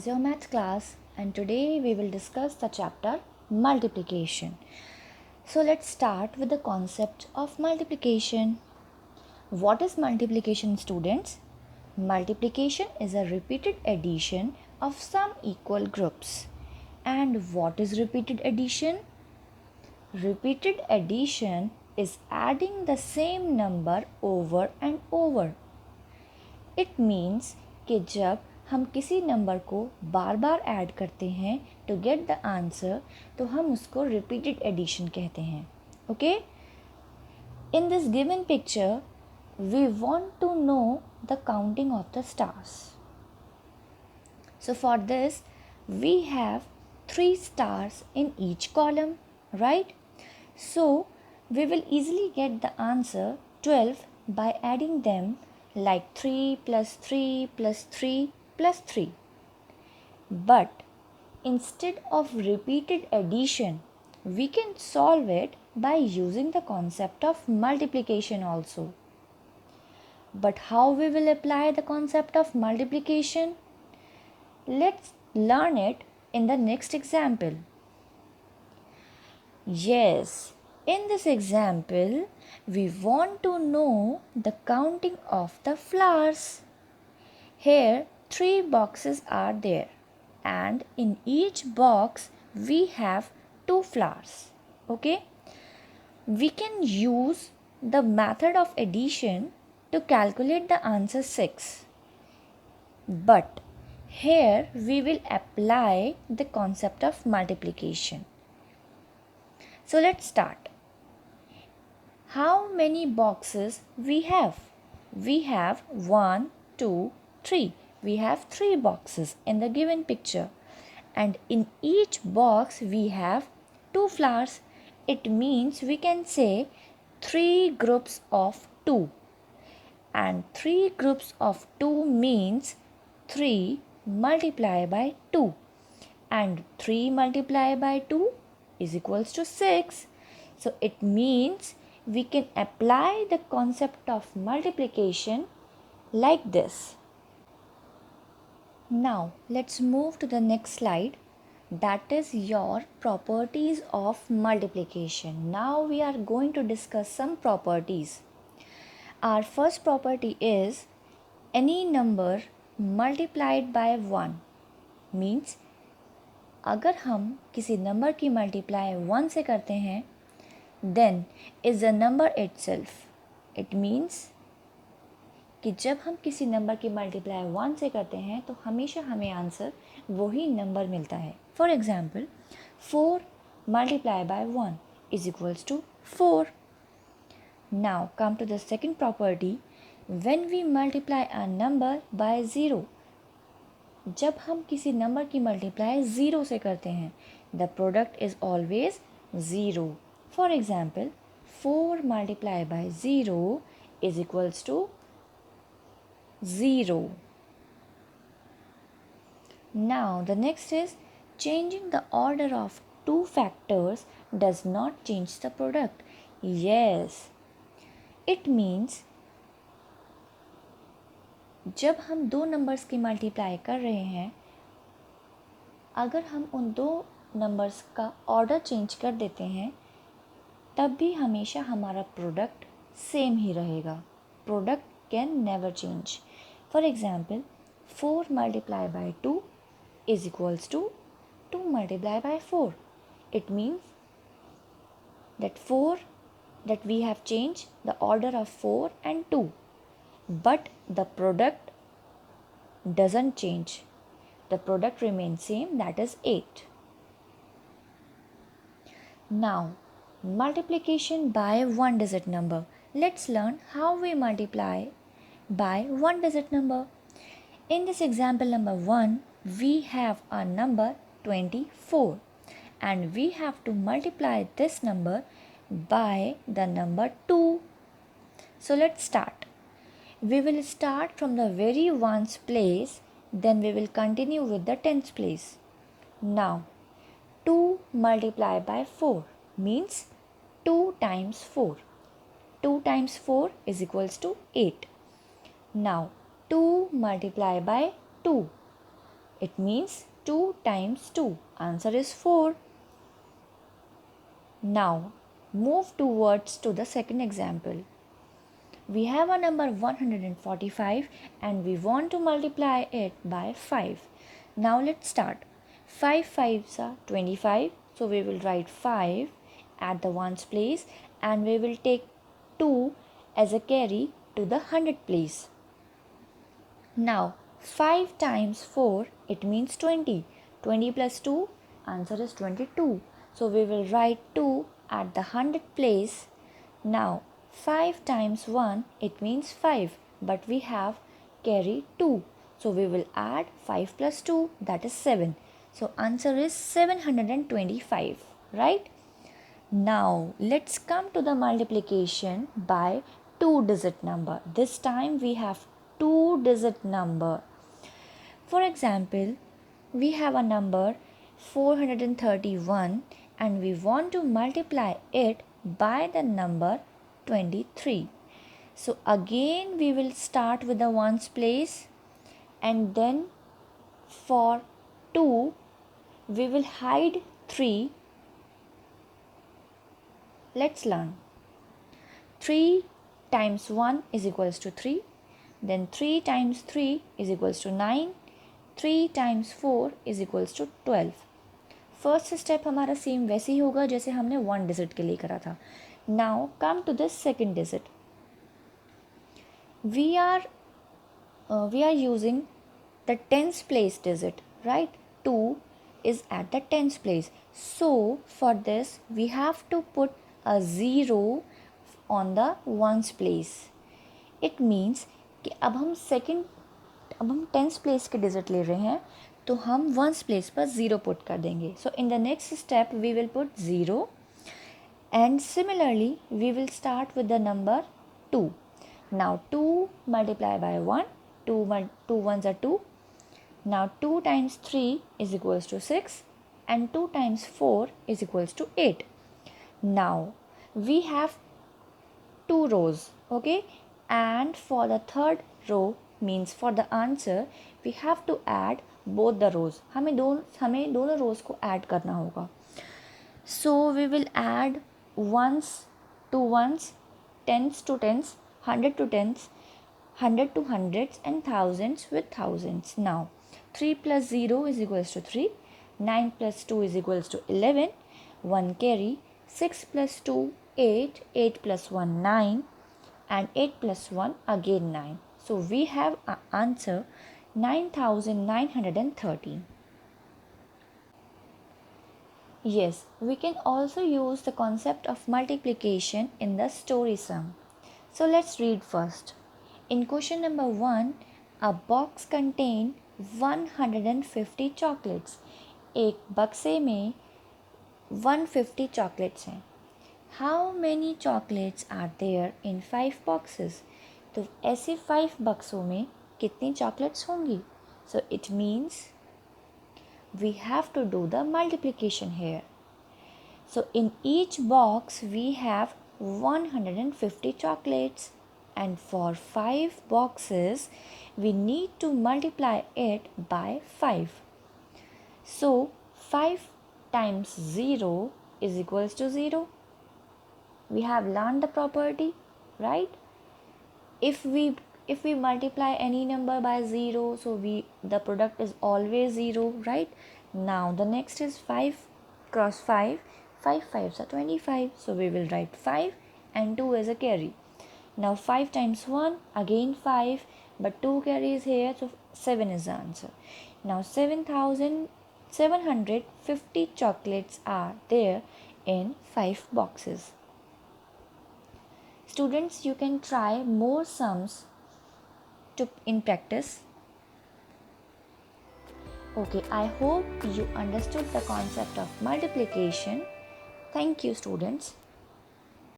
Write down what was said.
your math class, and today we will discuss the chapter multiplication. So let's start with the concept of multiplication. What is multiplication, students? Multiplication is a repeated addition of some equal groups. And what is repeated addition? Repeated addition is adding the same number over and over. It means कि जब हम किसी number को बार बार add करते हैं to get the answer तो हम उसको रिपीटेड एडिशन कहते हैं. Okay, in this given picture we want to know the counting of the stars. So for this we have 3 stars in each column, right? So we will easily get the answer 12 by adding them like 3 plus 3 plus 3 plus 3. But instead of repeated addition, we can solve it by using the concept of multiplication also. But how we will apply the concept of multiplication? Let's learn it in the next example. Yes, in this example, we want to know the counting of the flowers. Here, 3 boxes are there, and in each box we have 2 flowers. Okay, we can use the method of addition to calculate the answer 6. But here we will apply the concept of multiplication. So let's start. How many boxes we have? We have 1, 2, 3. We have 3 boxes in the given picture. And in each box we have 2 flowers. It means we can say 3 groups of 2. And 3 groups of 2 means 3 multiplied by 2. And 3 multiplied by 2 is equals to 6. So it means we can apply the concept of multiplication like this. Now let's move to the next slide, that is your properties of multiplication. Now we are going to discuss some properties. Our first property is any number multiplied by 1 means अगर हम किसी number की multiply 1 से करते हैं then is the number itself. It means कि जब हम किसी नंबर की मल्टीप्लाई 1 से करते हैं तो हमेशा हमें आंसर वही नंबर मिलता है. For example 4 multiply by 1 is equals to 4. Now come to the second property. When we multiply a number by 0, जब हम किसी नंबर की मल्टीप्लाई 0 से करते हैं the product is always 0. For example 4 multiply by 0 is equals to 0. Now the next is changing the order of 2 factors does not change the product. Yes, it means जब हम 2 numbers की multiply कर रहे हैं अगर हम उन 2 नंबर्स का ऑर्डर चेंज कर देते हैं तब भी हमेशा हमारा प्रोडक्ट सेम ही रहेगा. Product can never change. For example 4 multiply by 2 is equals to 2 multiplied by 4. It means that we have changed the order of 4 and 2. But the product doesn't change. The product remains same, that is 8. Now, multiplication by one digit number. Let's learn how we multiply by one digit number. In this example number 1, we have a number 24 and we have to multiply this number by the number 2. So let's start. We will start from the very ones place, then we will continue with the tens place. Now 2 multiplied by 4 means 2 times 4. 2 times 4 is equals to 8. Now 2 multiplied by 2 It means 2 times 2. Answer is 4. Now, move towards to the second example. We have a number 145 and we want to multiply it by 5. Now let's start. 5 5s are 25. So we will write 5 at the ones place and we will take 2 as a carry to the 100 place. Now 5 times 4, it means 20. 20 plus 2, answer is 22. So we will write 2 at the 100 place. Now 5 times 1, it means 5, but we have carry 2. So we will add 5 plus 2, that is 7. So answer is 725, right? Now let's come to the multiplication by 2-digit number. This time we have 2-digit number. For example, we have a number 431 and we want to multiply it by the number 23. So again we will start with the ones place and then for 2 we will hide 3. Let's learn. 3 times 1 is equals to 3. Then 3 times 3 is equals to 9. 3 times 4 is equals to 12. First step हमारा same वैसे ही होगा जैसे हमने 1 digit के लिए करा था. Now come to the second digit. We are using the tenth place digit, right? 2 is at the tens place. So for this we have to put a 0 on the ones place. It means कि अब हम tens place के digit ले रहे हैं तो हम ones place पर 0 पुट कर देंगे. So in the next step we will put 0 and similarly we will start with the number 2. Now 2 multiplied by 1, 2 ones are 2. Now 2 times 3 is equals to 6 and 2 times 4 is equals to 8. Now we have 2 rows, okay, and for the third row means for the answer we have to add both the rows. हमें दोनों rows को add करना होगा. So we will add ones to ones, tens to tens, 100 to tens, 100 to hundreds and thousands with thousands. Now 3 plus 0 is equals to 3, 9 plus 2 is equals to 11, 1 carry, 6 plus 2 8, 8 plus 1 9 and 8 plus 1 again 9. So we have an answer 9913. Yes, we can also use the concept of multiplication in the story sum. So let's read first. In question number 1, a box contained 150 chocolates. एक बक्से में 150 chocolates हैं. How many chocolates are there in 5 boxes? तो ऐसे 5 बक्सों में कितनी chocolates होंगी? So it means we have to do the multiplication here. So in each box we have 150 chocolates and for 5 boxes we need to multiply it by 5. So 5 times 0 is equals to 0. We have learned the property, right? If we multiply any number by 0, so the product is always 0, right? Now the next is 5 cross 5. 5 5s are 25, so we will write 5 and 2 as a carry. Now 5 times 1, again 5, but 2 carries here, so 7 is the answer. Now 750 chocolates are there in 5 boxes. Students, you can try more sums in practice. Okay, I hope you understood the concept of multiplication. Thank you, students.